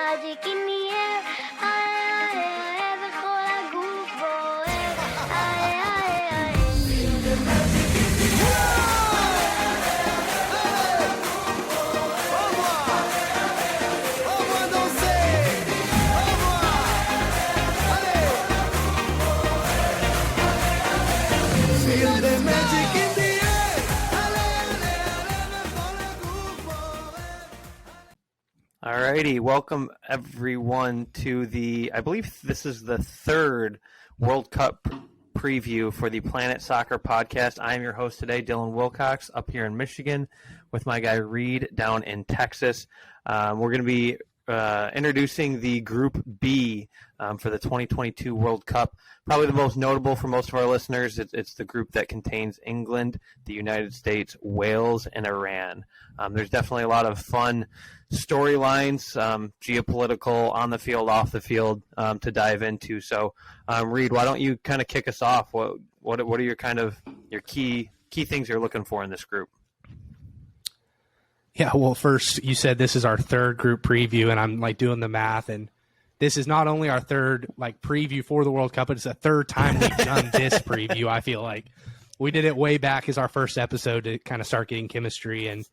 magic in the air. בכל הגוף בוער. Feel the magic in the air. Au revoir, danser. Au revoir. Allez. Feel the magic in the air. בכל הגוף בוער. Alrighty, welcome everyone to I believe this is the third World Cup preview for the Planet Soccer podcast. I am your host today, Dylan Wilcox, up here in Michigan with my guy Reed down in Texas. We're going to be introducing the Group B for the 2022 World Cup. Probably the most notable for most of our listeners, it's the group that contains England, the United States, Wales, and Iran. There's definitely a lot of fun storylines, geopolitical, on the field, off the field, to dive into. So, Reed, why don't you kind of kick us off? What are your your key things you're looking for in this group? Yeah, well, first, you said this is our third group preview, and I'm doing the math, and this is not only our third preview for the World Cup, but it's the third time we've done this preview. I feel like we did it way back as our first episode to kind of start getting chemistry, and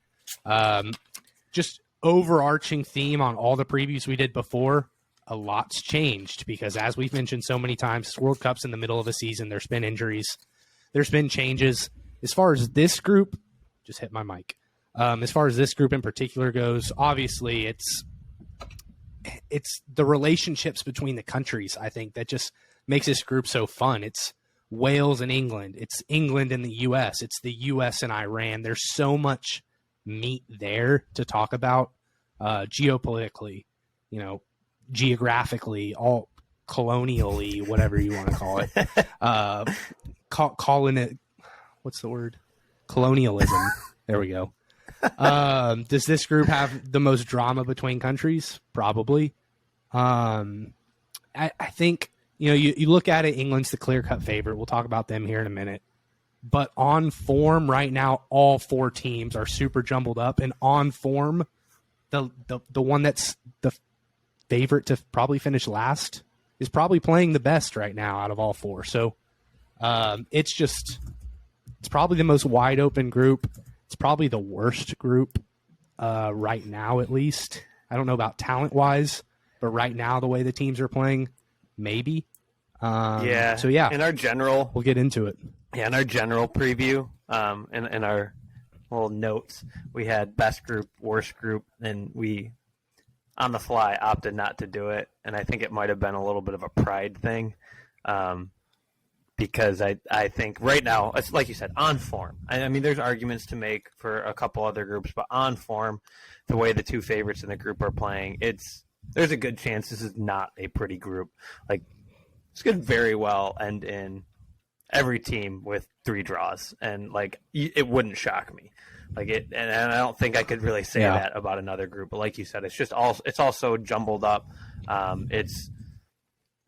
just overarching theme on all the previews we did before. A lot's changed because, as we've mentioned so many times, World Cup's in the middle of a season. There's been injuries, there's been changes. As far as this group, just hit my mic. As far as this group in particular goes, obviously it's the relationships between the countries, I think, that just makes this group so fun. It's Wales and England. It's England and the U.S. It's the U.S. and Iran. There's so much meat there to talk about geopolitically, geographically, all colonially, whatever you want to call it. Calling it, what's the word? Colonialism. There we go. Does this group have the most drama between countries? Probably. I think, you look at it, England's the clear-cut favorite. We'll talk about them here in a minute. But on form right now, all four teams are super jumbled up. And on form, the one that's the favorite to probably finish last is probably playing the best right now out of all four. So it's probably the most wide-open group. It's probably the worst group right now, at least. I don't know about talent-wise, but right now, the way the teams are playing, maybe. Yeah. So, yeah. In our general... We'll get into it. Yeah, in our general preview, in our little notes, we had best group, worst group, and we, on the fly, opted not to do it. And I think it might have been a little bit of a pride thing. Because I think right now, it's like you said, on form. I mean, there's arguments to make for a couple other groups, but on form, the way the two favorites in the group are playing, there's a good chance this is not a pretty group. This could very well end in every team with 3 draws, and it wouldn't shock me. And I don't think I could really say that about another group. But like you said, it's all so jumbled up.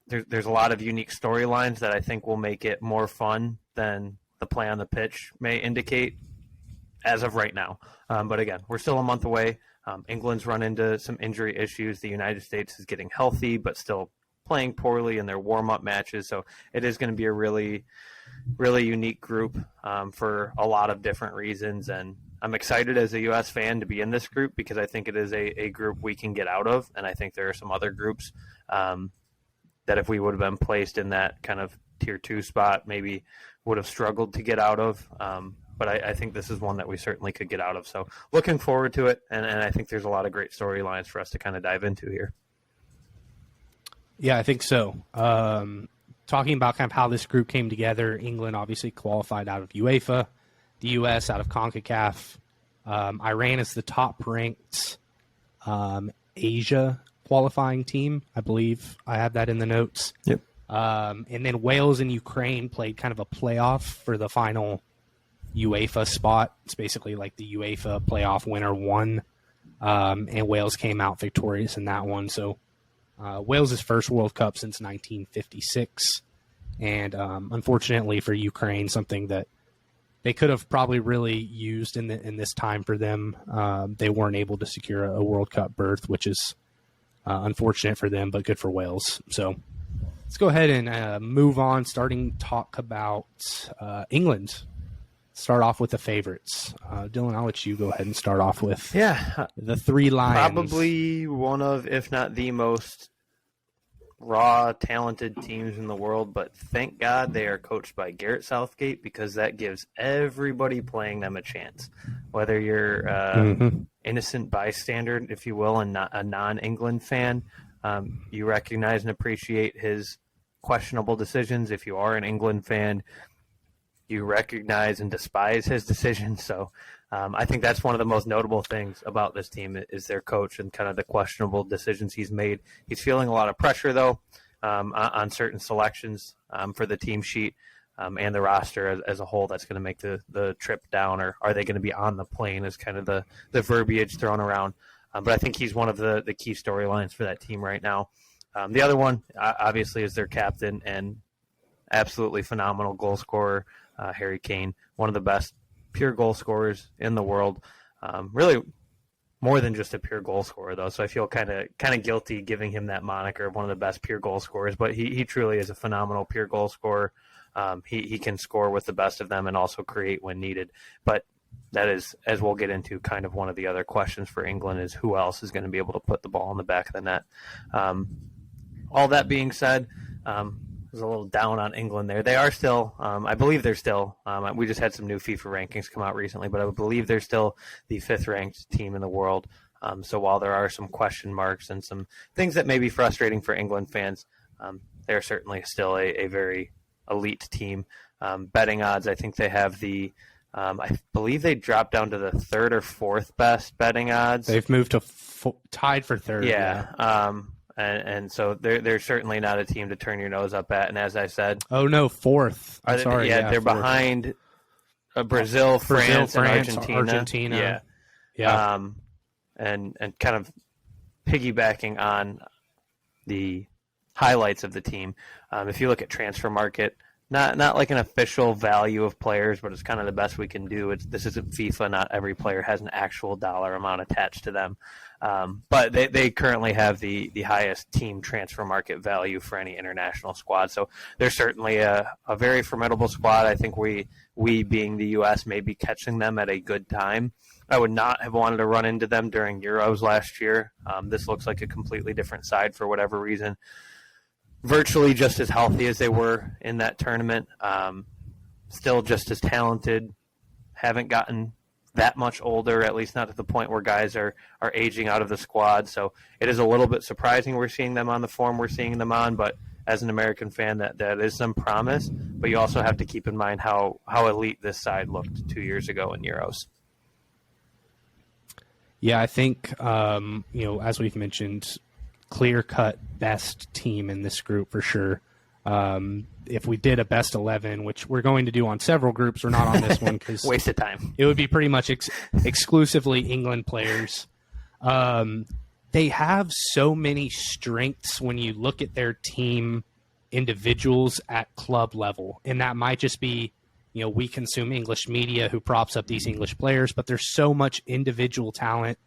There's a lot of unique storylines that I think will make it more fun than the play on the pitch may indicate as of right now. But again, we're still a month away. England's run into some injury issues. The United States is getting healthy, but still playing poorly in their warm-up matches. So it is going to be a really, really unique group for a lot of different reasons. And I'm excited as a U.S. fan to be in this group because I think it is a group we can get out of. And I think there are some other groups that if we would have been placed in that kind of tier 2 spot, maybe would have struggled to get out of. But I think this is one that we certainly could get out of. So looking forward to it. And I think there's a lot of great storylines for us to kind of dive into here. Yeah, I think so. Talking about kind of how this group came together, England obviously qualified out of UEFA, the U.S. out of CONCACAF. Iran is the top-ranked Asia qualifying team, I believe. I have that in the notes. Yep. And then Wales and Ukraine played kind of a playoff for the final UEFA spot. It's basically like the UEFA playoff winner won, and Wales came out victorious in that one. So Wales' first World Cup since 1956, and unfortunately for Ukraine, something that they could have probably really used in this time for them. They weren't able to secure a World Cup berth, which is Unfortunate for them, but good for Wales. So let's go ahead and move on, talk about England. Start off with the favorites. Dylan, I'll let you go ahead and start off with the three Lions. Probably one of, if not the most raw, talented teams in the world, but thank God they are coached by Garrett Southgate, because that gives everybody playing them a chance. Whether you're innocent bystander, if you will, and not a non-England fan, you recognize and appreciate his questionable decisions. If you are an England fan, you recognize and despise his decisions. So I think that's one of the most notable things about this team is their coach and kind of the questionable decisions he's made. He's feeling a lot of pressure, though, on certain selections for the team sheet and the roster as a whole. That's going to make the trip down, or are they going to be on the plane, is kind of the verbiage thrown around. But I think he's one of the key storylines for that team right now. The other one, obviously, is their captain and absolutely phenomenal goal scorer, Harry Kane, one of the best pure goal scorers in the world. Really more than just a pure goal scorer, though, so I feel kind of guilty giving him that moniker of one of the best pure goal scorers, but he truly is a phenomenal pure goal scorer. He can score with the best of them and also create when needed. But that is, as we'll get into, kind of one of the other questions for England is who else is going to be able to put the ball in the back of the net. All that being said, was a little down on England there. They are still, I believe they're still, we just had some new FIFA rankings come out recently, but I believe they're still the 5th ranked team in the world. So while there are some question marks and some things that may be frustrating for England fans, they're certainly still a very elite team. Betting odds, I think they have I believe they dropped down to the 3rd or 4th best betting odds. They've moved to tied for 3rd. Yeah. And so they're certainly not a team to turn your nose up at. And as I said, oh no, 4th. I'm sorry. Yeah, they're 4th. Behind Brazil, France, and Argentina. Yeah. And kind of piggybacking on the highlights of the team. If you look at transfer market, not like an official value of players, but it's kind of the best we can do. This isn't FIFA. Not every player has an actual dollar amount attached to them. But they currently have the highest team transfer market value for any international squad. So they're certainly a very formidable squad. I think we being the U.S. may be catching them at a good time. I would not have wanted to run into them during Euros last year. This looks like a completely different side for whatever reason. Virtually just as healthy as they were in that tournament. Still just as talented. Haven't gotten that much older, at least not to the point where guys are aging out of the squad. So it is a little bit surprising we're seeing them on the form we're seeing them on, but as an American fan, that is some promise. But you also have to keep in mind how elite this side looked 2 years ago in Euros. Yeah, I think, as we've mentioned, clear-cut best team in this group for sure. If we did a best 11, which we're going to do on several groups, we're not on this one because waste of time. It would be pretty much exclusively England players. They have so many strengths when you look at their team individuals at club level, and that might just be, we consume English media who props up these English players, but there's so much individual talent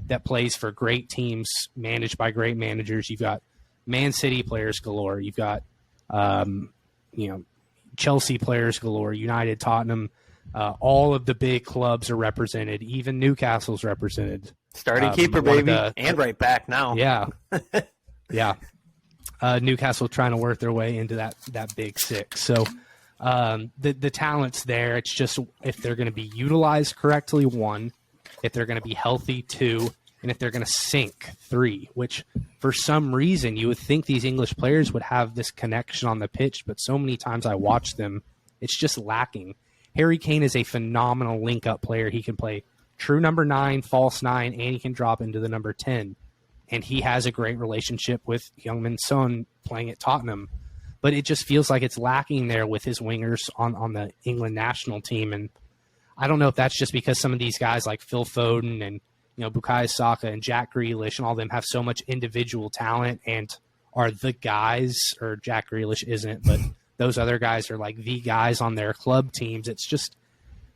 that plays for great teams managed by great managers. You've got Man City players galore. You've got Chelsea players galore, United, Tottenham, all of the big clubs are represented. Even Newcastle's represented. Starting keeper, baby, and right back now. Yeah. Yeah. Newcastle trying to work their way into that big 6. So the talent's there. It's just if they're going to be utilized correctly, 1, if they're going to be healthy, 2, and if they're going to sink, 3, which for some reason you would think these English players would have this connection on the pitch, but so many times I watch them, it's just lacking. Harry Kane is a phenomenal link-up player. He can play true number 9, false 9, and he can drop into the number 10. And he has a great relationship with Heung-min Son playing at Tottenham. But it just feels like it's lacking there with his wingers on the England national team. And I don't know if that's just because some of these guys like Phil Foden and Bukayo Saka and Jack Grealish and all of them have so much individual talent and are the guys, or Jack Grealish isn't, but those other guys are like the guys on their club teams. It's just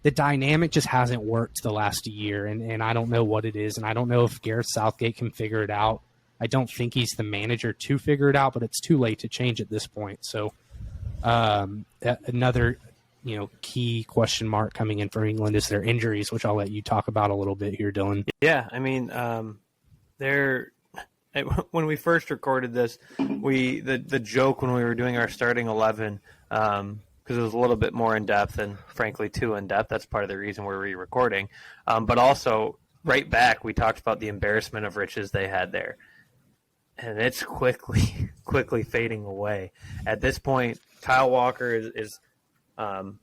the dynamic just hasn't worked the last year, and I don't know what it is, and I don't know if Gareth Southgate can figure it out. I don't think he's the manager to figure it out, but it's too late to change at this point. So another key question mark coming in for England is their injuries, which I'll let you talk about a little bit here, Dylan. Yeah, I mean, when we first recorded this, the joke when we were doing our starting 11, because it was a little bit more in depth and frankly too in depth. That's part of the reason we're re-recording. But also right back, we talked about the embarrassment of riches they had there, and it's quickly fading away. At this point, Kyle Walker is how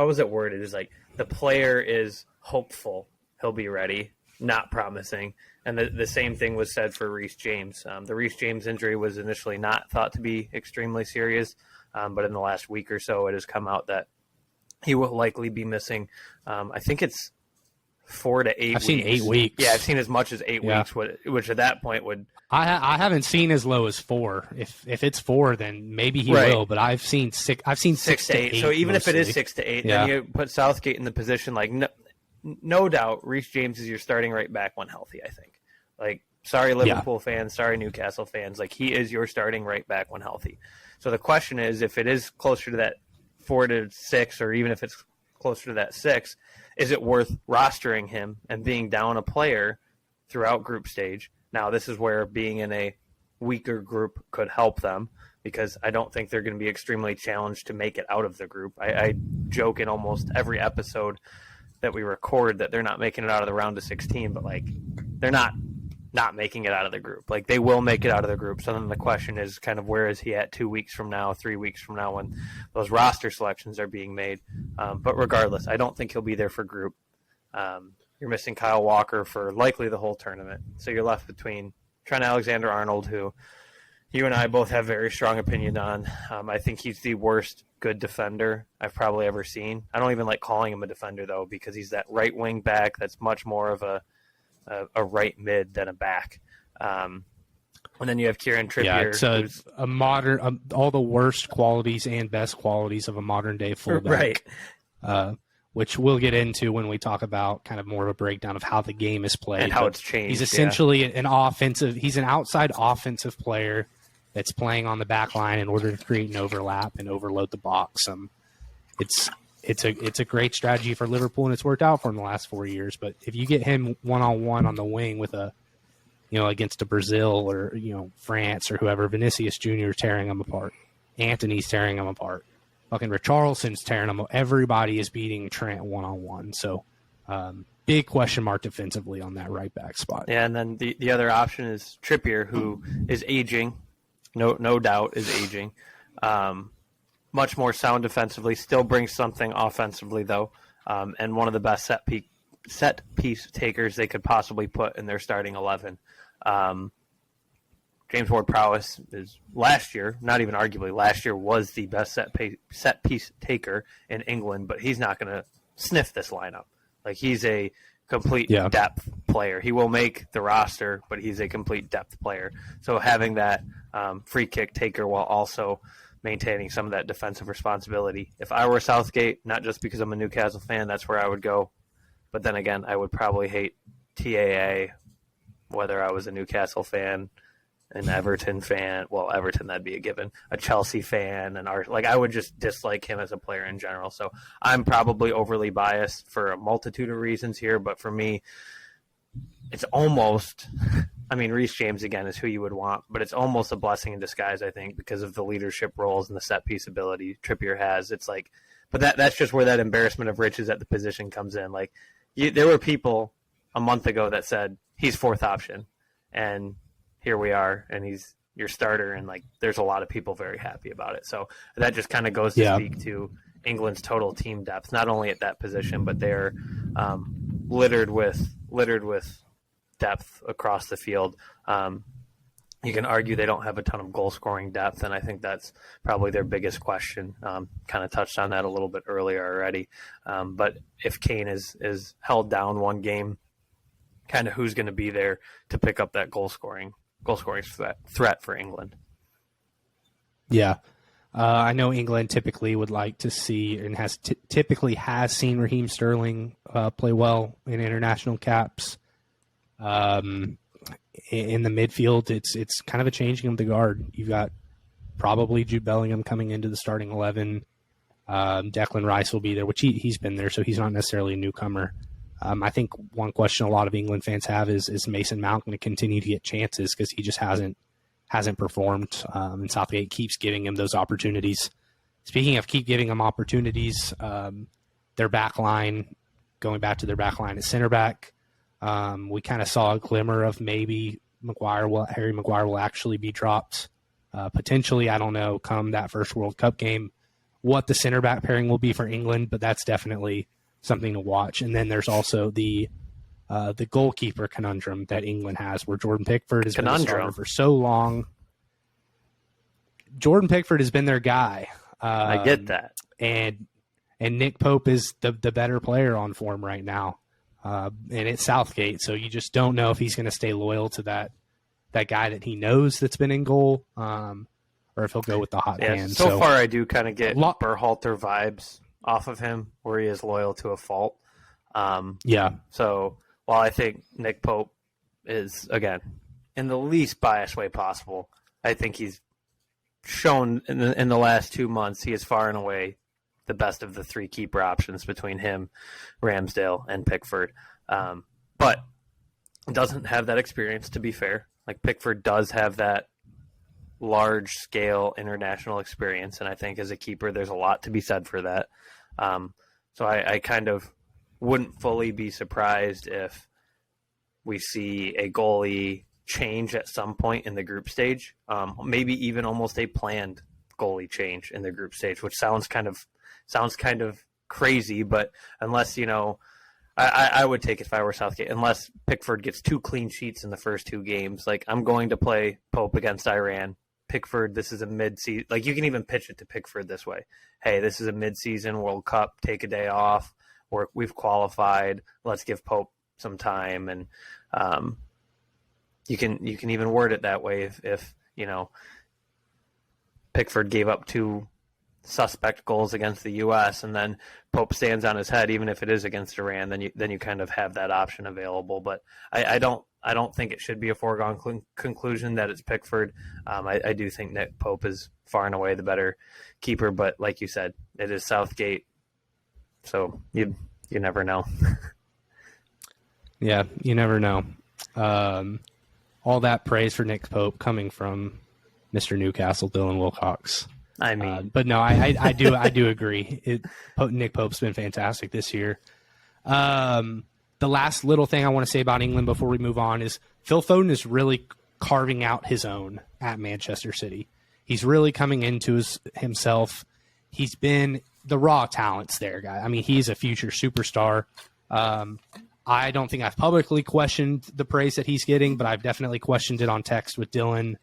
is it worded? Is like the player is hopeful he'll be ready, not promising. And the same thing was said for Reece James. The Reece James injury was initially not thought to be extremely serious, but in the last week or so, it has come out that he will likely be missing. I think it's 4 to 8 weeks. I've seen 8 weeks. Yeah, I've seen as much as 8 weeks, which at that point would... I haven't seen as low as 4. If it's 4, then maybe he will, but I've seen 6. I've seen 6 to 8. So even mostly. if it is 6 to 8, then you put Southgate in the position like... No doubt, Reece James is your starting right back when healthy, I think. Like, sorry, Liverpool fans, sorry, Newcastle fans. Like, he is your starting right back when healthy. So the question is, if it is closer to that 4 to 6, or even if it's closer to that 6, is it worth rostering him and being down a player throughout group stage? Now, this is where being in a weaker group could help them, because I don't think they're going to be extremely challenged to make it out of the group. I joke in almost every episode that we record that they're not making it out of the round of 16, but like they're not making it out of the group. Like they will make it out of the group. So then the question is kind of where is he at 2 weeks from now, 3 weeks from now when those roster selections are being made. But regardless, I don't think he'll be there for group. You're missing Kyle Walker for likely the whole tournament. So you're left between Trent Alexander-Arnold, who you and I both have very strong opinion on. I think he's the worst good defender I've probably ever seen. I don't even like calling him a defender, though, because he's that right wing back that's much more of a right mid than a back. And then you have Kieran Trippier. Yeah, it's a modern, all the worst qualities and best qualities of a modern day fullback. Right. Which we'll get into when we talk about kind of more of a breakdown of how the game is played. And how it's changed. He's essentially he's an outside offensive player that's playing on the back line in order to create an overlap and overload the box. It's a great strategy for Liverpool, and it's worked out for him the last 4 years. But if you get him one-on-one on the wing with against a Brazil or, France or whoever, Vinicius Jr. tearing him apart, Antony's tearing him apart, fucking Richarlison's tearing him apart. Everybody is beating Trent one-on-one. So big question mark defensively on that right back spot. Yeah, and then the other option is Trippier, who is aging. No doubt is aging. Much more sound defensively, still brings something offensively, though, and one of the best set piece takers they could possibly put in their starting 11. James Ward-Prowse is last year, not even arguably, last year was the best set piece taker in England, but he's not going to sniff this lineup. Like, he's a complete depth player. He will make the roster, but he's a complete depth player. So having that free kick taker while also maintaining some of that defensive responsibility. If I were Southgate, not just because I'm a Newcastle fan, that's where I would go. But then again, I would probably hate TAA, whether I was a Newcastle fan, an Everton fan. Well, Everton, that'd be a given. A Chelsea fan, I would just dislike him as a player in general. So I'm probably overly biased for a multitude of reasons here, but for me, it's almost. I mean, Reece James, again, is who you would want, but it's almost a blessing in disguise, I think, because of the leadership roles and the set-piece ability Trippier has. It's like, but that's just where that embarrassment of riches at the position comes in. Like, there were people a month ago that said, he's fourth option, and here we are, and he's your starter, and, like, there's a lot of people very happy about it. So that just kind of goes to speak to England's total team depth, not only at that position, but they're littered with depth across the field. You can argue they don't have a ton of goal-scoring depth, and I think that's probably their biggest question. Kind of touched on that a little bit earlier already. But if Kane is held down one game, kind of who's going to be there to pick up that goal-scoring threat for England? Yeah. I know England typically would like to see and typically has seen Raheem Sterling play well in international caps. in the midfield, it's kind of a changing of the guard. You've got probably Jude Bellingham coming into the starting 11. Declan Rice will be there, which he's been there, so he's not necessarily a newcomer. I think one question a lot of England fans have is Mason Mount going to continue to get chances because he just hasn't performed, and Southgate keeps giving him those opportunities. Speaking of keep giving him opportunities, their back line, going back to their back line at center back, we kind of saw a glimmer of maybe Harry Maguire will actually be dropped. Potentially, I don't know, come that first World Cup game, what the center back pairing will be for England, but that's definitely something to watch. And then there's also the goalkeeper conundrum that England has, where Jordan Pickford has been a starter for so long. Jordan Pickford has been their guy. I get that. And Nick Pope is the better player on form right now. And it's Southgate, so you just don't know if he's going to stay loyal to that guy that he knows that's been in goal, or if he'll go with the hot hand. So far, I do kind of get Berhalter vibes off of him, where he is loyal to a fault. So while I think Nick Pope is, again, in the least biased way possible, I think he's shown in the last 2 months he is far and away the best of the three keeper options between him, Ramsdale, and Pickford. But doesn't have that experience, to be fair. Like, Pickford does have that large-scale international experience, and I think as a keeper there's a lot to be said for that. So I kind of wouldn't fully be surprised if we see a goalie change at some point in the group stage, maybe even almost a planned goalie change in the group stage, which sounds kind of crazy, but unless, I would take it if I were Southgate, unless Pickford gets 2 clean sheets in the first 2 games. Like, I'm going to play Pope against Iran. Pickford, this is a mid-season. Like, you can even pitch it to Pickford this way. Hey, this is a mid-season World Cup. Take a day off. We've qualified. Let's give Pope some time. And you can even word it that way if Pickford gave up 2 suspect goals against the U.S. and then Pope stands on his head, even if it is against Iran, then you kind of have that option available. But I don't think it should be a foregone conclusion that it's Pickford. I do think Nick Pope is far and away the better keeper, but like you said, it is Southgate, so you never know. Yeah, you never know. All that praise for Nick Pope coming from Mr. Newcastle, Dylan Wilcox. I mean, but no, I do agree. Nick Pope's been fantastic this year. The last little thing I want to say about England before we move on is Phil Foden is really carving out his own at Manchester City. He's really coming into himself. He's been the raw talents there, guy. I mean, he's a future superstar. I don't think I've publicly questioned the praise that he's getting, but I've definitely questioned it on text with Dylan.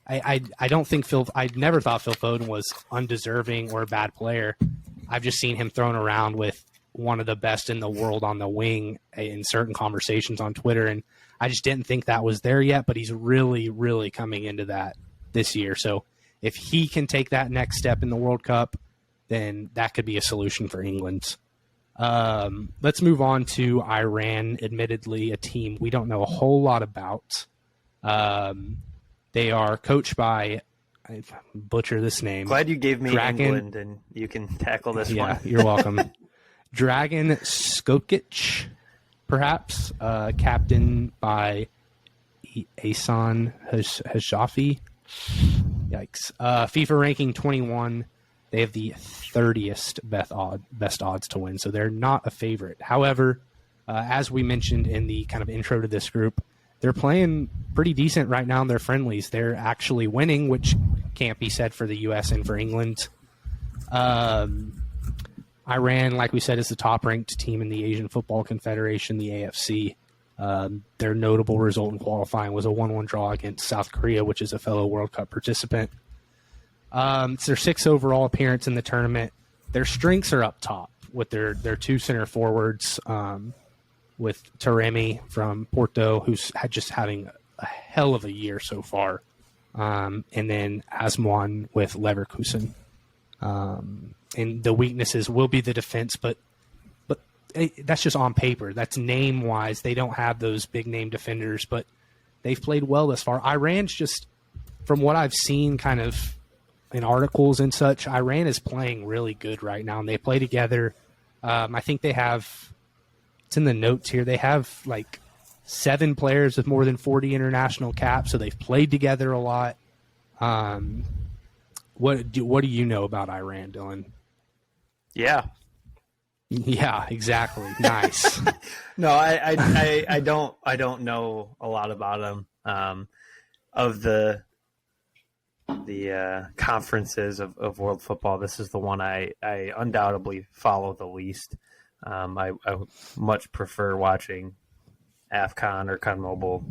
I don't think I never thought Phil Foden was undeserving or a bad player. I've just seen him thrown around with one of the best in the world on the wing in certain conversations on Twitter, and I just didn't think that was there yet, but he's really, really coming into that this year. So if he can take that next step in the World Cup, then that could be a solution for England. Let's move on to Iran, admittedly a team we don't know a whole lot about. They are coached by, I butcher this name. Glad you gave me England and you can tackle this one. Yeah, you're welcome. Dragan Skokic, perhaps, captained by Ahsan Hajafi. Yikes. FIFA ranking 21. They have the 30th best odds to win, so they're not a favorite. However, as we mentioned in the kind of intro to this group, they're playing pretty decent right now in their friendlies. They're actually winning, which can't be said for the U.S. and for England. Iran, like we said, is the top-ranked team in the Asian Football Confederation, the AFC. Their notable result in qualifying was a 1-1 draw against South Korea, which is a fellow World Cup participant. It's their 6th overall appearance in the tournament. Their strengths are up top with their 2 center forwards, with Taremi from Porto, who's just having a hell of a year so far, and then Asmoan with Leverkusen. And the weaknesses will be the defense, but that's just on paper. That's name-wise. They don't have those big-name defenders, but they've played well thus far. Iran's just, from what I've seen kind of in articles and such, Iran is playing really good right now, and they play together. I think they have, it's in the notes here, they have like 7 players with more than 40 international caps, so they've played together a lot. What do you know about Iran, Dylan? Yeah. Yeah, exactly. Nice. No, I don't know a lot about them. Of the conferences of world football, this is the one I undoubtedly follow the least. I much prefer watching AFCON or CONMEBOL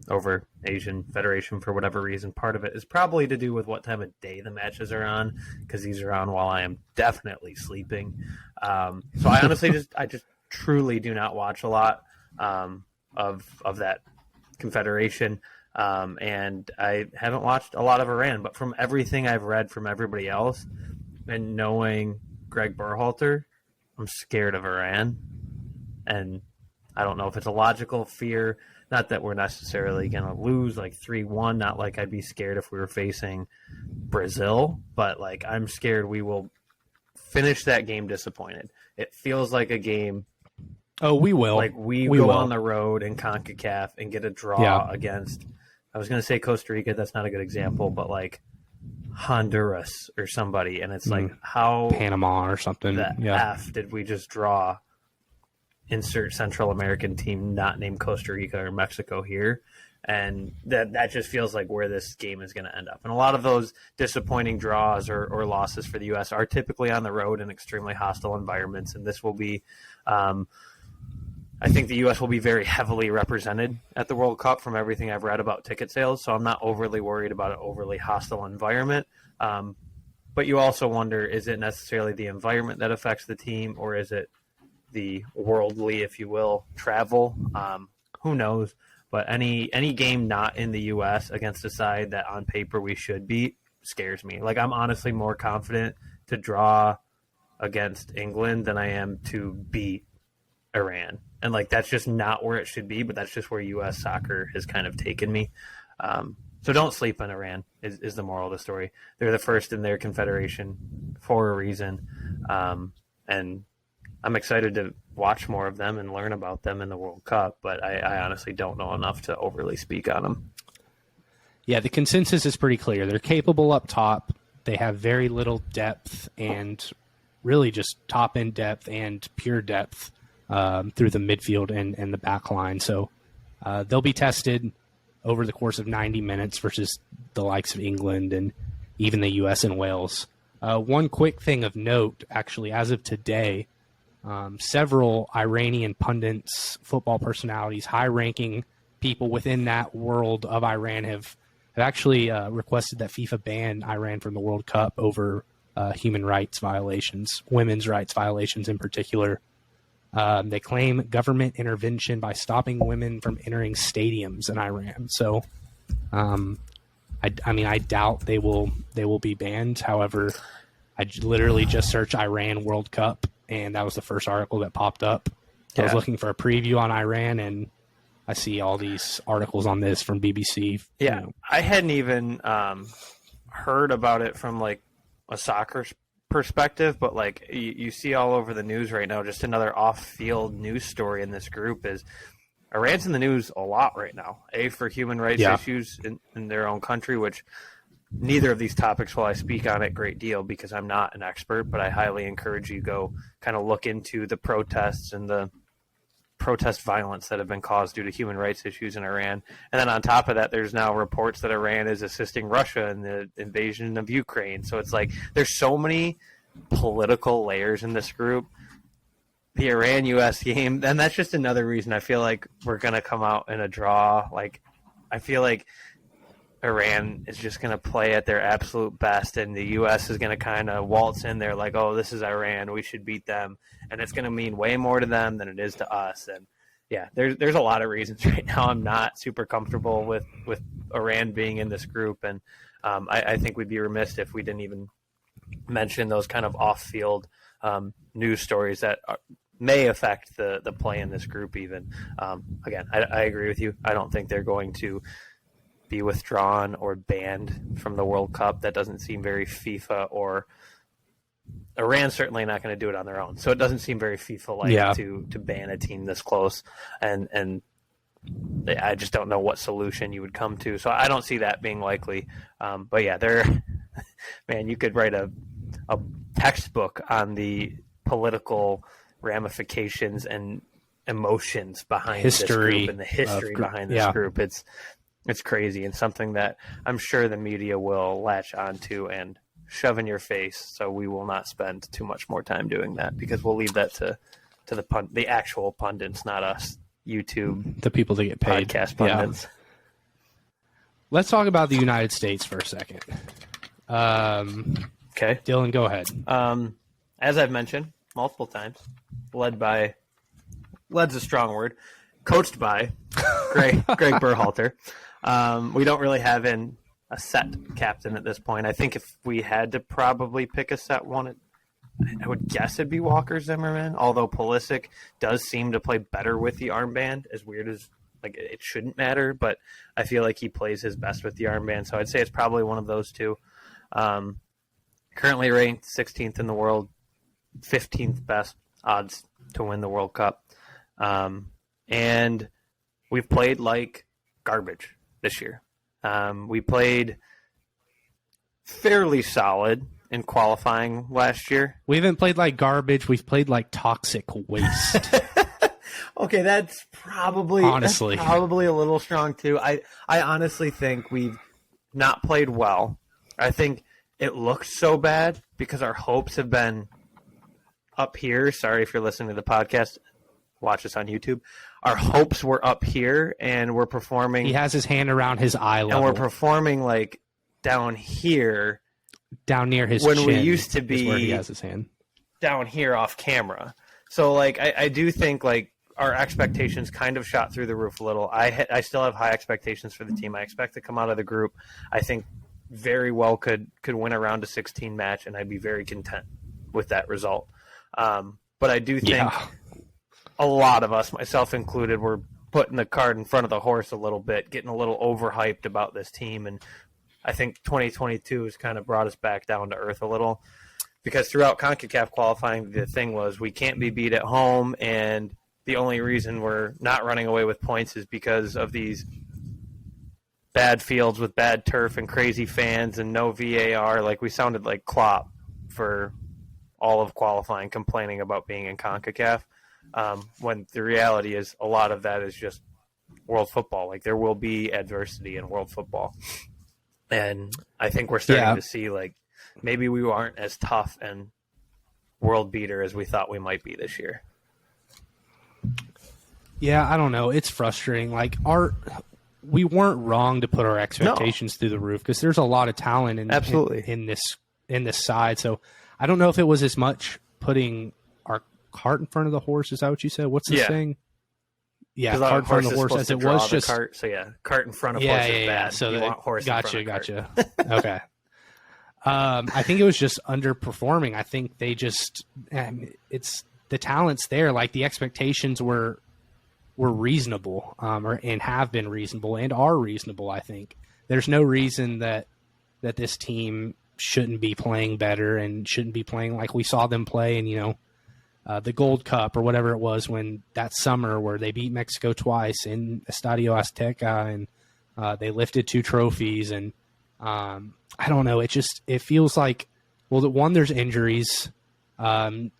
over Asian Federation for whatever reason. Part of it is probably to do with what time of day the matches are on, because these are on while I am definitely sleeping. So I honestly just truly do not watch a lot of that confederation. And I haven't watched a lot of Iran, but from everything I've read from everybody else and knowing Greg Berhalter, I'm scared of Iran. And I don't know if it's a logical fear, not that we're necessarily going to lose like 3-1, not like I'd be scared if we were facing Brazil, but like I'm scared we will finish that game disappointed. It feels like a game. Oh, we will. Like we go on the road in CONCACAF and get a draw against, I was going to say Costa Rica, that's not a good example, but like Honduras or somebody, and it's like how Panama or something. The F did we just draw? Insert Central American team not named Costa Rica or Mexico here, and that just feels like where this game is going to end up. And a lot of those disappointing draws or losses for the U.S. are typically on the road in extremely hostile environments, and this will be I think the U.S. will be very heavily represented at the World Cup from everything I've read about ticket sales, so I'm not overly worried about an overly hostile environment. But you also wonder, is it necessarily the environment that affects the team, or is it the worldly, if you will, travel? Who knows? But any game not in the U.S. against a side that on paper we should beat scares me. Like, I'm honestly more confident to draw against England than I am to beat Iran. And, like, that's just not where it should be, but that's just where U.S. soccer has kind of taken me. So don't sleep on Iran is the moral of the story. They're the first in their confederation for a reason. And I'm excited to watch more of them and learn about them in the World Cup, but I honestly don't know enough to overly speak on them. Yeah, the consensus is pretty clear. They're capable up top. They have very little depth, and really just top-end depth and pure depth through the midfield and the back line. So they'll be tested over the course of 90 minutes versus the likes of England and even the U.S. and Wales. One quick thing of note, actually, as of today, several Iranian pundits, football personalities, high-ranking people within that world of Iran have actually requested that FIFA ban Iran from the World Cup over human rights violations, women's rights violations in particular. They claim government intervention by stopping women from entering stadiums in Iran. So, I mean, I doubt they will be banned. However, I literally just searched Iran World Cup, and that was the first article that popped up. I was looking for a preview on Iran, and I see all these articles on this from BBC. Yeah, you know. I hadn't even heard about it from like a soccer perspective, but like you see all over the news right now, just another off-field news story in this group is Iran's in the news a lot right now. For human rights issues in their own country, which neither of these topics will I speak on a great deal because I'm not an expert, but I highly encourage you go kind of look into the protests and the protest violence that have been caused due to human rights issues in Iran. And then on top of that, there's now reports that Iran is assisting Russia in the invasion of Ukraine. So it's like there's so many political layers in this group. The Iran-U.S. game, and that's just another reason I feel like we're going to come out in a draw. Like, I feel like Iran is just going to play at their absolute best, and the U.S. is going to kind of waltz in there like, oh, this is Iran, we should beat them. And it's going to mean way more to them than it is to us. And, yeah, there's a lot of reasons right now I'm not super comfortable with Iran being in this group. And I think we'd be remiss if we didn't even mention those kind of off-field news stories that may affect the play in this group even. Again, I agree with you. I don't think they're going to be withdrawn or banned from the World Cup. That doesn't seem very FIFA, or Iran's certainly not going to do it on their own. So it doesn't seem very FIFA-like to ban a team this close. And I just don't know what solution you would come to. So I don't see that being likely. But yeah, man, you could write a textbook on the political ramifications and emotions behind this group and the history behind this group. It's crazy, and something that I'm sure the media will latch onto and shove in your face. So we will not spend too much more time doing that, because we'll leave that to the actual pundits, not us YouTube, the people that get paid, podcast pundits. Yeah. Let's talk about the United States for a second. Okay, Dylan, go ahead. As I've mentioned multiple times, led's a strong word, coached by Greg Berhalter. We don't really have a set captain at this point. I think if we had to probably pick a set one, I would guess it'd be Walker Zimmerman, although Pulisic does seem to play better with the armband, as weird as it shouldn't matter, but I feel like he plays his best with the armband, so I'd say it's probably one of those two. Currently ranked 16th in the world, 15th best odds to win the World Cup. And we've played like garbage this year. We played fairly solid in qualifying last year. We haven't played like garbage. We've played like toxic waste. Okay, that's probably a little strong too. I honestly think we've not played well. I think it looked so bad because our hopes have been up here. Sorry if you're listening to the podcast. Watch us on YouTube. Our hopes were up here, and we're performing. He has his hand around his eye level. And we're performing like down here. Down near his when chin. We used to be where he has his hand. Down here off camera. So like I do think like our expectations kind of shot through the roof a little. I still have high expectations for the team. I expect to come out of the group. I think very well could win a round of 16 match, and I'd be very content with that result. But I do think a lot of us, myself included, were putting the cart in front of the horse a little bit, getting a little overhyped about this team. And I think 2022 has kind of brought us back down to earth a little, because throughout CONCACAF qualifying, the thing was we can't be beat at home, and the only reason we're not running away with points is because of these bad fields with bad turf and crazy fans and no VAR. Like, we sounded like Klopp for all of qualifying, complaining about being in CONCACAF, when the reality is a lot of that is just world football. Like, there will be adversity in world football. And I think we're starting to see, like, maybe we aren't as tough and world beater as we thought we might be this year. Yeah, I don't know. It's frustrating. Like, we weren't wrong to put our expectations through the roof, because there's a lot of talent in this side. So I don't know if it was as much putting our cart in front of the horse. Is that what you said? What's the thing? Yeah, cart in front of the horse, as it was just cart. So yeah, cart in front of horse is bad. So you want horse in front of gotcha. Okay. I think it was just underperforming. I think they just it's the talent's there. Like, the expectations were reasonable, and have been reasonable and are reasonable. I think there's no reason that this team shouldn't be playing better and shouldn't be playing like we saw them play in, the Gold Cup or whatever it was, when that summer where they beat Mexico twice in Estadio Azteca, and they lifted 2 trophies. And I don't know. It feels like, well, one, there's injuries. 2,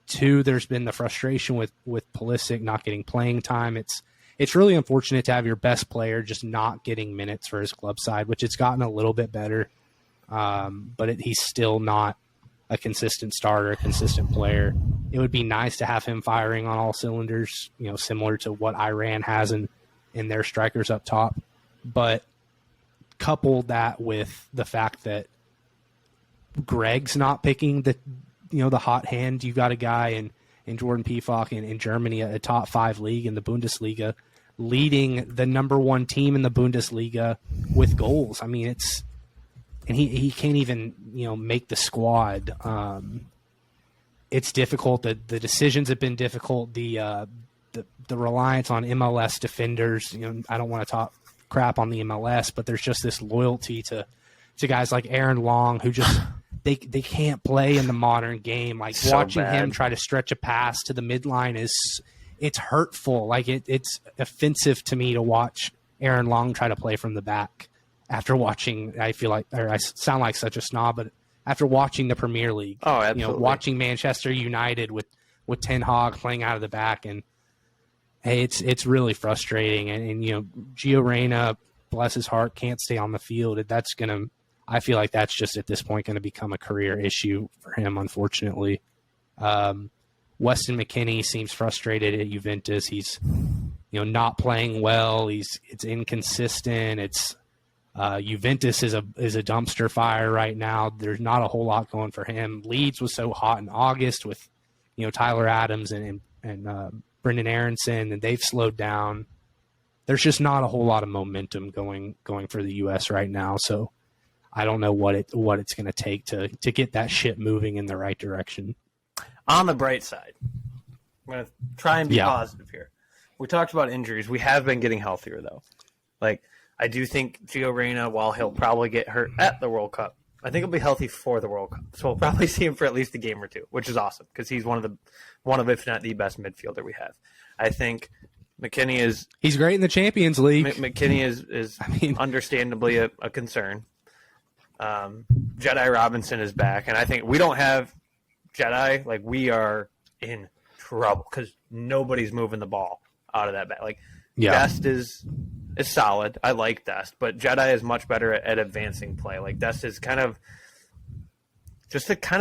there's been the frustration with Pulisic not getting playing time. It's really unfortunate to have your best player just not getting minutes for his club side, which it's gotten a little bit better. But he's still not a consistent starter, a consistent player. It would be nice to have him firing on all cylinders, similar to what Iran has in their strikers up top. But couple that with the fact that Greg's not picking the hot hand. You got a guy in Jordan Pefok in Germany, a top 5 league in the Bundesliga, leading the number 1 team in the Bundesliga with goals. I mean, he can't even make the squad. it's difficult. The decisions have been difficult. The reliance on MLS defenders. You know, I don't want to talk crap on the MLS, but there's just this loyalty to guys like Aaron Long who just they can't play in the modern game. Like So watching bad. him try to stretch a pass to the midline it's hurtful. Like it's offensive to me to watch Aaron Long try to play from the back after watching. I feel like, or I sound like such a snob, but after watching the Premier League, Oh, absolutely. you know, watching Manchester United with Ten Hag playing out of the back, and hey, it's really frustrating. And you know, Gio Reyna, bless his heart, can't stay on the field. I feel like that's just at this point going to become a career issue for him, unfortunately. Weston McKennie seems frustrated at Juventus. He's, you know, not playing well. It's inconsistent. Juventus is a dumpster fire right now. There's not a whole lot going for him. Leeds was so hot in August with, you know, Tyler Adams and Brendan Aronson, and they've slowed down. There's just not a whole lot of momentum going for the U.S. right now. So I don't know what it's going to take to get that ship moving in the right direction. On the bright side, I'm going to try and be positive here. We talked about injuries. We have been getting healthier, though. Like, I do think Gio Reyna, while he'll probably get hurt at the World Cup, I think he'll be healthy for the World Cup. So we'll probably see him for at least a game or two, which is awesome because he's one of, if not the best midfielder we have. I think McKennie is... He's great in the Champions League. McKennie is understandably a concern. Jedi Robinson is back, and I think we don't have Jedi. Like, we are in trouble because nobody's moving the ball out of that back. Like, Dest is solid. I like Dest, but Jedi is much better at advancing play. Like, Dest is kind of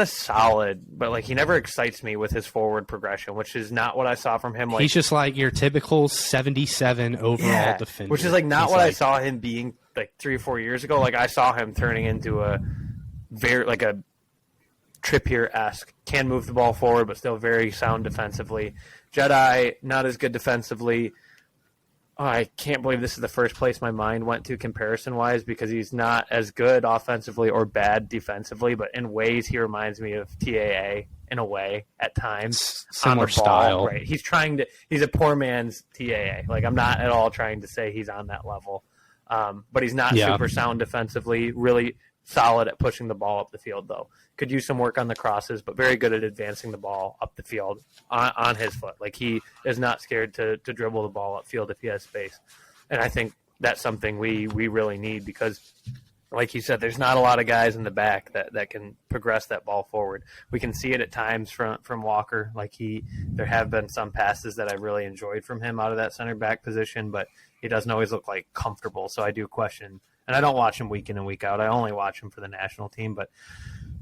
solid, but like he never excites me with his forward progression, which is not what I saw from him. Like, he's just like your typical 77 overall defender, which is like not what I saw him being like 3 or 4 years ago. Like, I saw him turning into a Trippier-esque, can move the ball forward, but still very sound defensively. Jedi, not as good defensively. Oh, I can't believe this is the first place my mind went to comparison-wise because he's not as good offensively or bad defensively, but in ways he reminds me of TAA in a way at times. Similar style. Right. He's a poor man's TAA. Like, I'm not at all trying to say he's on that level. But he's not super sound defensively, really solid at pushing the ball up the field, though. Could use some work on the crosses, but very good at advancing the ball up the field on his foot. Like, he is not scared to dribble the ball upfield if he has space. And I think that's something we really need because, like you said, there's not a lot of guys in the back that can progress that ball forward. We can see it at times from Walker. Like, there have been some passes that I really enjoyed from him out of that center back position, but he doesn't always look like comfortable. So I do question, and I don't watch him week in and week out. I only watch him for the national team, but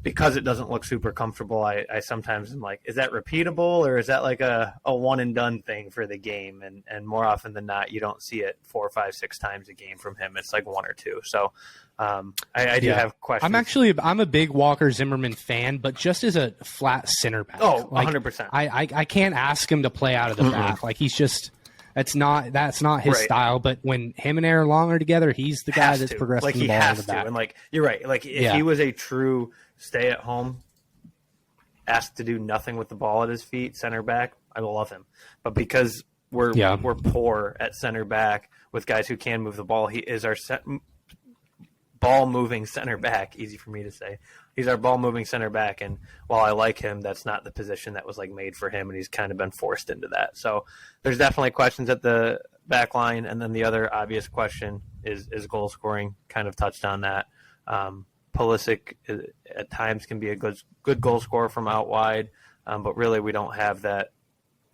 because it doesn't look super comfortable, I sometimes am like, is that repeatable or is that like a one and done thing for the game? And more often than not, you don't see it 4, 5, 6 times a game from him. It's like 1 or 2. So I do have questions. I'm a big Walker Zimmerman fan, but just as a flat center back. Oh, like, 100%. I can't ask him to play out of the back. Like, he's just that's not his style. But when him and Aaron Long are together, he's the guy that's progressing like, the ball in the back. And like, you're right. Like, if he was a true stay at home, asked to do nothing with the ball at his feet, center back, I love him. But because we're poor at center back with guys who can move the ball, he is our ball moving center back. Easy for me to say. He's our ball moving center back, and while I like him, that's not the position that was like made for him, and he's kind of been forced into that. So there's definitely questions at the back line, and then the other obvious question is goal scoring. Kind of touched on that. Pulisic at times can be a good goal scorer from out wide, but really we don't have that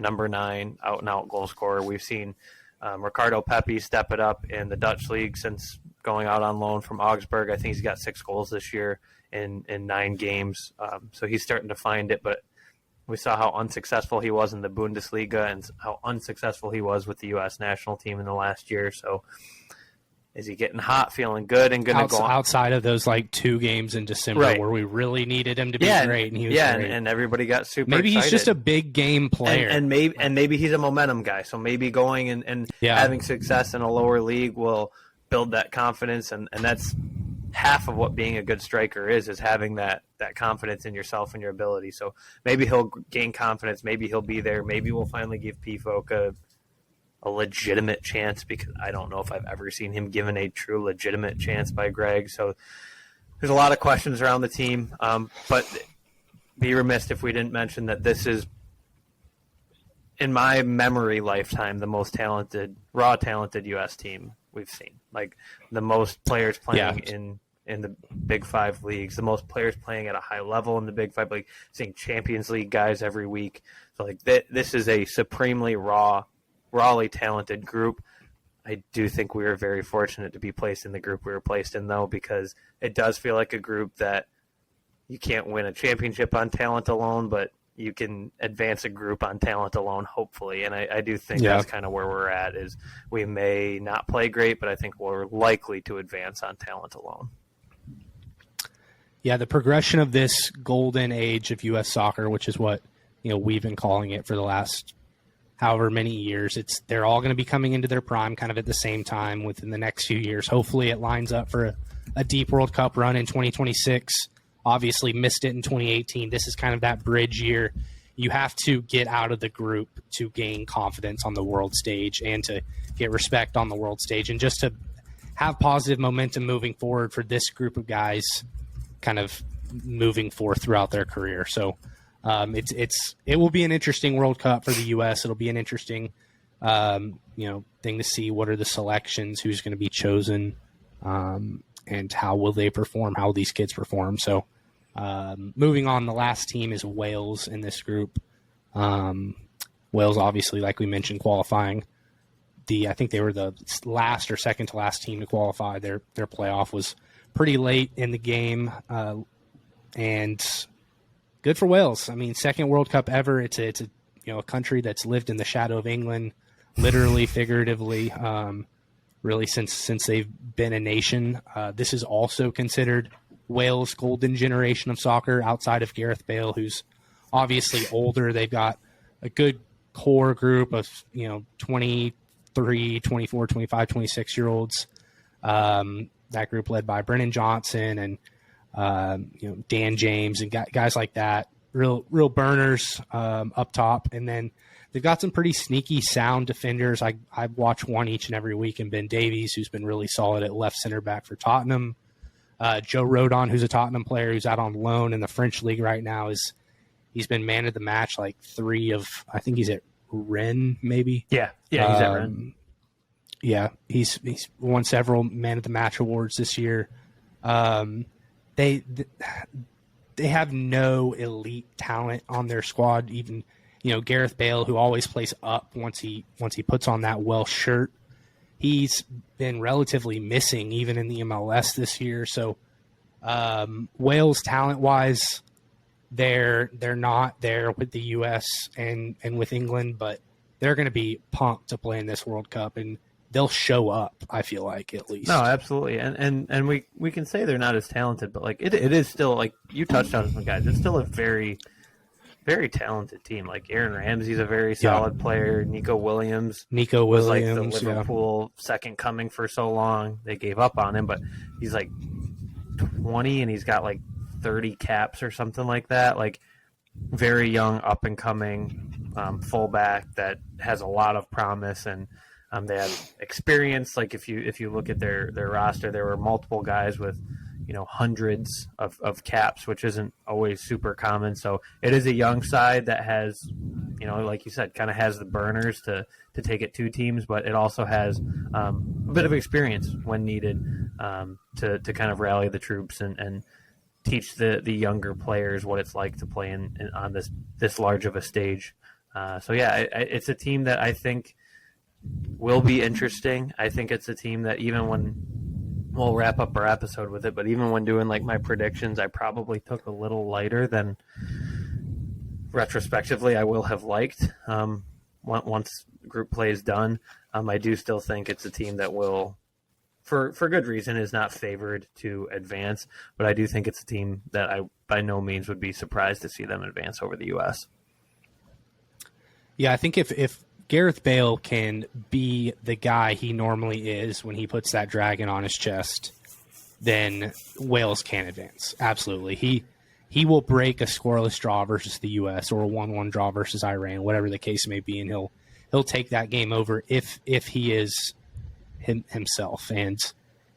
number 9 out-and-out goal scorer. We've seen Ricardo Pepi step it up in the Dutch league since going out on loan from Augsburg. I think he's got 6 goals this year in 9 games, so he's starting to find it, but we saw how unsuccessful he was in the Bundesliga and how unsuccessful he was with the U.S. national team in the last year, so is he getting hot, feeling good, and going to go on? Outside of those like 2 games in December where we really needed him to be great, and he was great. And everybody got super maybe excited. He's just a big game player, and maybe he's a momentum guy. So maybe going and having success in a lower league will build that confidence, and that's half of what being a good striker is having that confidence in yourself and your ability. So maybe he'll gain confidence. Maybe he'll be there. Maybe we'll finally give P-Folk a legitimate chance, because I don't know if I've ever seen him given a true legitimate chance by Greg. So there's a lot of questions around the team, but be remiss if we didn't mention that this is, in my memory lifetime, the most talented U.S. team we've seen. Like, the most players playing in the Big Five leagues, the most players playing at a high level in the Big Five league, seeing Champions League guys every week. So, like, this is a supremely rawly talented group. I do think we were very fortunate to be placed in the group we were placed in, though, because it does feel like a group that you can't win a championship on talent alone, but you can advance a group on talent alone, hopefully. And I do think that's kind of where we're at, is we may not play great, but I think we're likely to advance on talent alone. Yeah, the progression of this golden age of U.S. soccer, which is what we've been calling it for the last however many years, they're all going to be coming into their prime kind of at the same time within the next few years. Hopefully it lines up for a deep World Cup run in 2026. Obviously missed it in 2018. This is kind of that bridge year. You have to get out of the group to gain confidence on the world stage and to get respect on the world stage, and just to have positive momentum moving forward for this group of guys kind of moving forth throughout their career. So it will be an interesting World Cup for the U.S. It'll be an interesting thing to see. What are the selections, who's going to be chosen, and how will they perform, how will these kids perform. So moving on, the last team is Wales in this group. Wales, obviously, like we mentioned, qualifying. I think they were the last or second to last team to qualify. Their playoff was pretty late in the game, and good for Wales. I mean, second World Cup ever. It's a country that's lived in the shadow of England, literally, figuratively, really since they've been a nation. This is also considered Wales' golden generation of soccer, outside of Gareth Bale, who's obviously older. They've got a good core group of 23, 24, 25, 26-year-olds. That group led by Brennan Johnson and Dan James and guys like that, real burners up top. And then they've got some pretty sneaky, sound defenders. I watch one each and every week, and Ben Davies, who's been really solid at left center back for Tottenham. Joe Rodon, who's a Tottenham player who's out on loan in the French league right now, he's been man of the match like 3 of, I think he's at Rennes, maybe. Yeah, he's at Rennes. Yeah, he's won several man of the match awards this year. They have no elite talent on their squad. Even Gareth Bale, who always plays up once he puts on that Welsh shirt, he's been relatively missing even in the MLS this year. So Wales, talent wise, they're not there with the U.S. and with England, but they're going to be pumped to play in this World Cup, and they'll show up, I feel like, at least. No, absolutely. And we can say they're not as talented, but like it is still, like you touched on some guys, it's still a very, very talented team. Like Aaron Ramsey's a very solid player. Nico Williams was like the Liverpool second coming for so long. They gave up on him, but he's like 20 and he's got like 30 caps or something like that. Like, very young, up and coming fullback that has a lot of promise, and they have experience. Like if you look at their roster, there were multiple guys with hundreds of caps, which isn't always super common. So it is a young side that has, like you said, kind of has the burners to take it to teams, but it also has a bit of experience when needed to kind of rally the troops and teach the younger players what it's like to play on this large of a stage. So yeah, it's a team that I think will be interesting. I think it's a team that even when we'll wrap up our episode with it, but even when doing like my predictions, I probably took a little lighter than retrospectively I will have liked. Once group play is done, I do still think it's a team that will, for good reason, is not favored to advance, but I do think it's a team that I by no means would be surprised to see them advance over the U.S. Yeah, I think if Gareth Bale can be the guy he normally is when he puts that dragon on his chest, then Wales can advance. Absolutely. He will break a scoreless draw versus the U.S. or a 1-1 draw versus Iran, whatever the case may be, and he'll take that game over if he is himself. And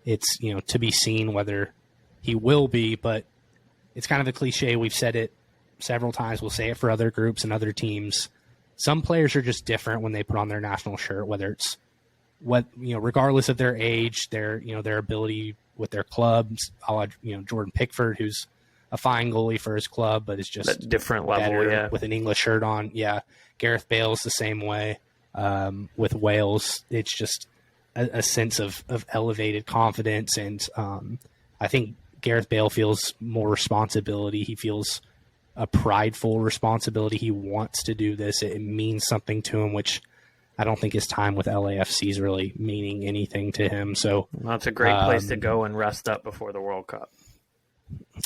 it's, to be seen whether he will be, but it's kind of a cliche. We've said it several times. We'll say it for other groups and other teams. Some players are just different when they put on their national shirt, whether it's regardless of their age, their ability with their clubs, Jordan Pickford, who's a fine goalie for his club, but is just at different level, with an English shirt on. Yeah. Gareth Bale's the same way. With Wales, it's just a sense of elevated confidence. And I think Gareth Bale feels more responsibility. He feels a prideful responsibility. He wants to do this. It means something to him, which I don't think his time with LAFC is really meaning anything to him. So that's a great place to go and rest up before the World Cup.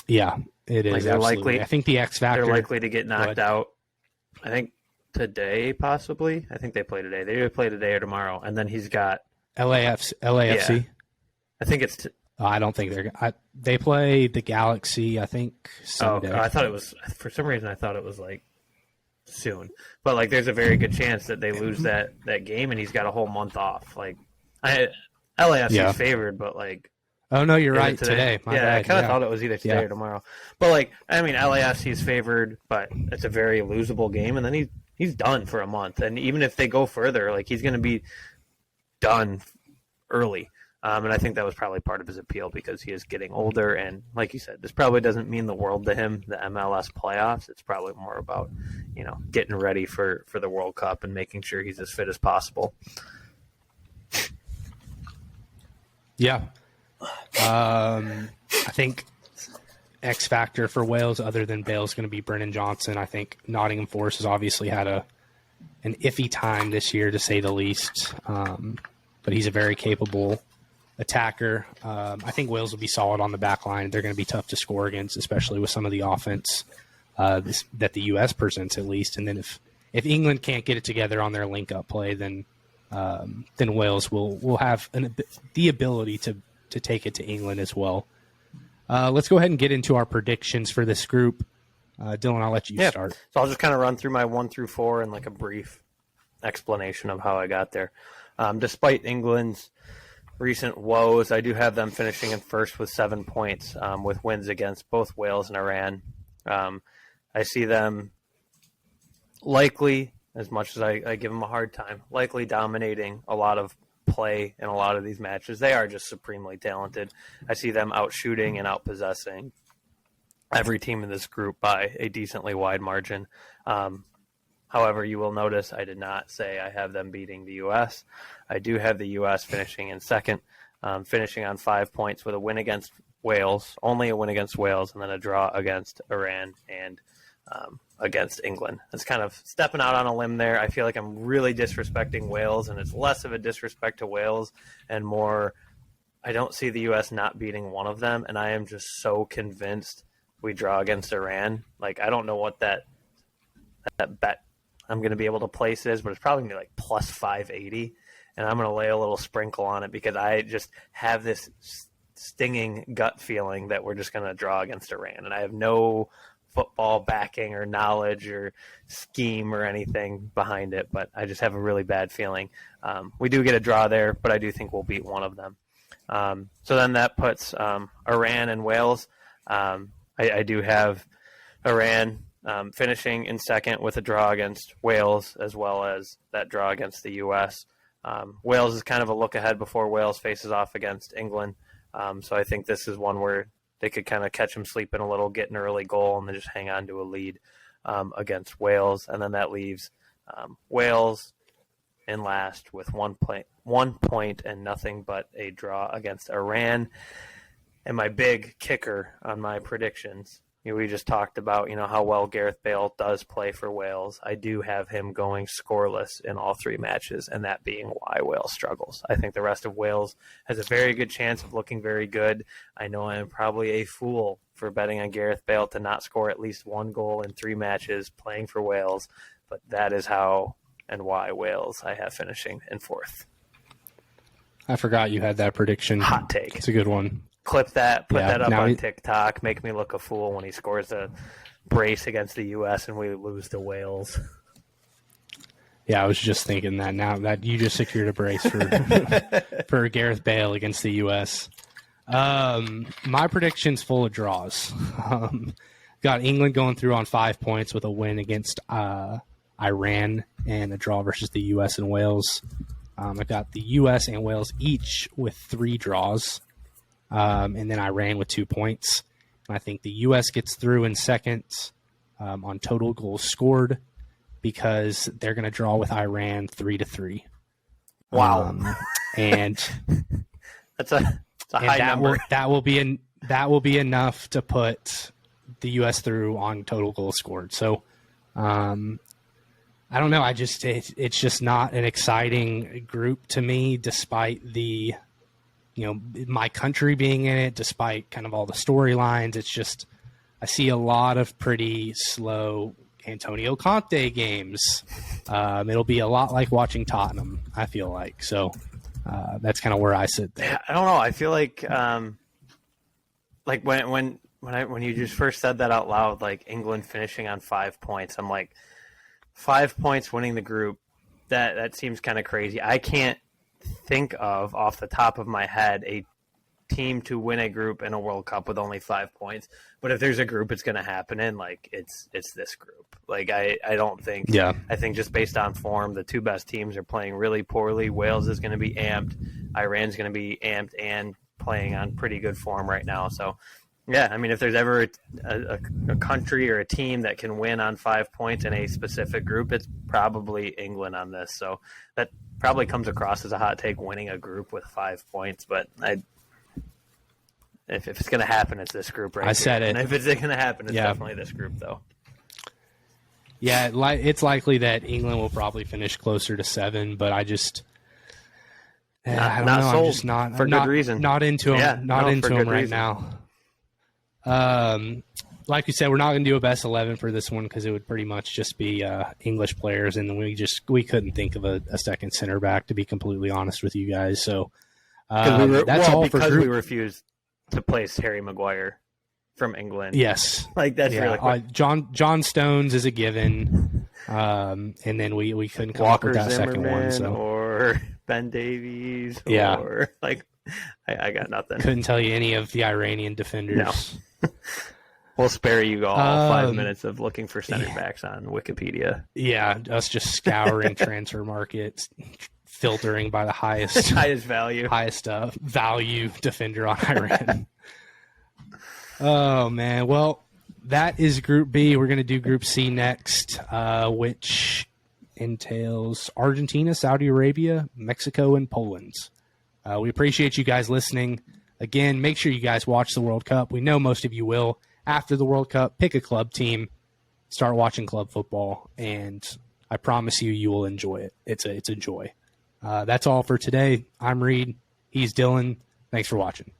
Yeah, it is. They're absolutely. likely. I think the X factor. They're likely to get knocked out. I think today, possibly. I think they play today. They either play today or tomorrow, and then he's got LAFC. Yeah. I think it's. I don't think they play the Galaxy. I think Sunday. I thought it was, for some reason. I thought it was like soon, but like there's a very good chance that they lose that game, and he's got a whole month off. Like, LAFC's favored, but like. Oh no, you're right. Today. My bad. I kind of thought it was either today or tomorrow. But like, I mean, LAFC's favored, but it's a very losable game, and then he's done for a month. And even if they go further, like he's going to be done early. And I think that was probably part of his appeal because he is getting older. And like you said, this probably doesn't mean the world to him, the MLS playoffs. It's probably more about, getting ready for the World Cup and making sure he's as fit as possible. Yeah. I think X factor for Wales, other than Bale, is going to be Brennan Johnson. I think Nottingham Forest has obviously had an iffy time this year, to say the least. But he's a very capable attacker. I think Wales will be solid on the back line. They're going to be tough to score against, especially with some of the offense that the U.S. presents, at least. And then if England can't get it together on their link-up play, then Wales will have the ability to take it to England as well. Let's go ahead and get into our predictions for this group. Dylan, I'll let you start. So I'll just kind of run through my 1 through 4 and like a brief explanation of how I got there. Despite England's recent woes, I do have them finishing in first with 7 points, with wins against both Wales and Iran. I see them likely, as much as I give them a hard time, likely dominating a lot of play in a lot of these matches. They are just supremely talented. I see them outshooting and outpossessing every team in this group by a decently wide margin. However, you will notice I did not say I have them beating the U.S. I do have the U.S. finishing in second, finishing on 5 points with a win against Wales, only a win against Wales, and then a draw against Iran and against England. It's kind of stepping out on a limb there. I feel like I'm really disrespecting Wales, and it's less of a disrespect to Wales and more, I don't see the U.S. not beating one of them, and I am just so convinced we draw against Iran. Like, I don't know what that bet I'm going to be able to place is, but it's probably going to be like plus 580, and I'm going to lay a little sprinkle on it because I just have this stinging gut feeling that we're just going to draw against Iran, and I have no football backing or knowledge or scheme or anything behind it, but I just have a really bad feeling. We do get a draw there, but I do think we'll beat one of them. So then that puts Iran and Wales. I do have Iran finishing in second with a draw against Wales, as well as that draw against the U.S. Wales is kind of a look ahead before Wales faces off against England. So I think this is one where they could kind of catch them sleeping a little, get an early goal, and then just hang on to a lead against Wales. And then that leaves Wales in last with 1 point and nothing but a draw against Iran. And my big kicker on my predictions, we just talked about, how well Gareth Bale does play for Wales. I do have him going scoreless in all 3 matches, and that being why Wales struggles. I think the rest of Wales has a very good chance of looking very good. I know I am probably a fool for betting on Gareth Bale to not score at least 1 goal in 3 matches playing for Wales, but that is how and why Wales I have finishing in fourth. I forgot you had that prediction. Hot take. It's a good one. clip that, put that up now on TikTok, make me look a fool when he scores a brace against the U.S. and we lose to Wales. Yeah, I was just thinking that now that you just secured a brace for for Gareth Bale against the U.S. My prediction's full of draws. Got England going through on 5 points with a win against Iran and a draw versus the U.S. and Wales. I got the U.S. and Wales each with 3 draws, and then Iran with 2 points. I think the U.S. gets through in second on total goals scored because they're going to draw with Iran 3-3. Wow, and that's a high number. That will be enough to put the U.S. through on total goals scored. So, I don't know. It's just not an exciting group to me, despite the, my country being in it, despite kind of all the storylines. It's just, I see a lot of pretty slow Antonio Conte games. It'll be a lot like watching Tottenham, I feel like. So that's kind of where I sit there. I don't know. I feel like when you just first said that out loud, like England finishing on 5 points, I'm like, 5 points winning the group. That seems kind of crazy. I can't think of off the top of my head a team to win a group in a World Cup with only 5 points. But if there's a group it's going to happen in, like it's this group. Like I don't think. Yeah. I think just based on form, the 2 best teams are playing really poorly. Wales is going to be amped. Iran's going to be amped and playing on pretty good form right now. So, yeah, I mean, if there's ever a country or a team that can win on 5 points in a specific group, it's probably England on this. So that probably comes across as a hot take, winning a group with 5 points. But if it's going to happen, it's this group right I said here. it. And if it's going to happen, it's definitely this group, though. Yeah, it's likely that England will probably finish closer to 7, but I just I don't know. Sold I'm just not for good reason. Not into them. Yeah, not into them right reason. now. Like you said, we're not going to do a best 11 for this one because it would pretty much just be English players, and we couldn't think of a second center back, to be completely honest with you guys. So that's all for group. We refused to place Harry Maguire from England. Yes, like that's really quick. John Stones is a given, and then we couldn't come Walker up with that Zimmerman second one. So. Or Ben Davies. Yeah. Or I got nothing. Couldn't tell you any of the Iranian defenders. No. We'll spare you all 5 minutes of looking for center backs on Wikipedia. Yeah, us just scouring transfer markets, filtering by the highest value, value defender on Iran. Oh man, well that is Group B. We're going to do Group C next, which entails Argentina, Saudi Arabia, Mexico, and Poland. We appreciate you guys listening. Again, make sure you guys watch the World Cup. We know most of you will. After the World Cup, pick a club team, start watching club football, and I promise you will enjoy it. It's a joy. That's all for today. I'm Reed. He's Dylan. Thanks for watching.